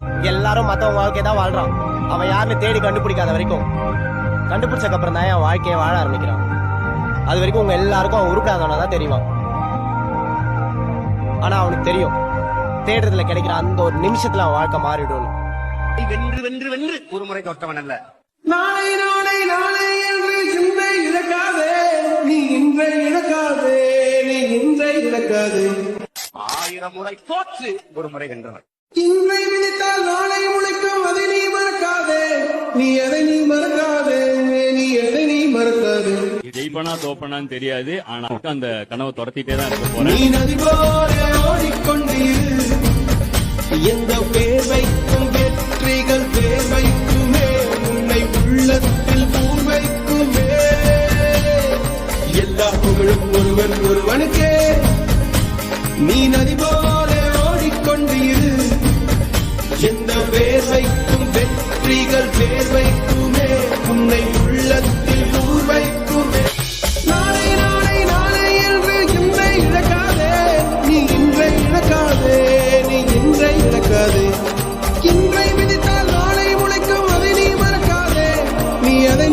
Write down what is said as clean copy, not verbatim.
எல்லாரும் மத்தவங்க வாழ்க்கையை தான் வாழ்றான். அவன் யாருன்னு தேடி கண்டுபிடிக்காத வரைக்கும், கண்டுபிடிச்சதுக்கு அப்புறம் தான் என் வாழ்க்கையை வாழ ஆரம்பிக்கிறான். அது வரைக்கும் உங்க எல்லாருக்கும் அவன் உருப்படாதவனா தான் தெரியுமா. ஆனா அவனுக்கு தெரியும், தேடுறதுல கிடைக்கிற அந்த ஒரு நிமிஷத்துல அவன் வாழ்க்கை மாறிடும். வென்று வென்று வென்று ஒரு முறை தோற்றவன் அல்ல. நாளை நாளை நாளை என்று இன்றை இழக்காதே, நீ இன்றை இழக்காதே, நீ இன்றை இழக்காதே. 1000 முறை தோற்று ஒரு முறை வென்றவன். இன்றை விழித்தால் நாளை முளைக்கும், அதை நீ மறக்காதே, நீ எதை நீ மறக்காதே, நீ எதை நீ மறக்காதே. ஜெயிப்பனா தோப்பனான்னு தெரியாது, ஆனா அந்த கனவை துரத்திட்டே தான் இருக்க போறேன். நீ நதி போல ஓடிக்கொண்டீர், எந்த பேர் வைக்கும் வெற்றிகள் பேர் வைக்குமே, உன்னை உள்ளத்தில் பூர் வைக்குமே. எல்லா புகழும் ஒருவன் ஒருவனுக்கே. நீ நதி போல ஓடிக்கொண்டீர், எந்த பேர் வைக்கும் வெற்றிகள் பேர் வைக்குமே, உன்னை உள்ளத்தில் பூர் வைக்குமே. நாளை நாளை நாளை என்று இன்றை இழக்காதே, நீ இன்றை இழக்காதே, நீ இன்றை இழக்காதே. இன்றை விதித்தால் நாளை முளைக்கும், அதை நீ மறக்காதே, நீ அதை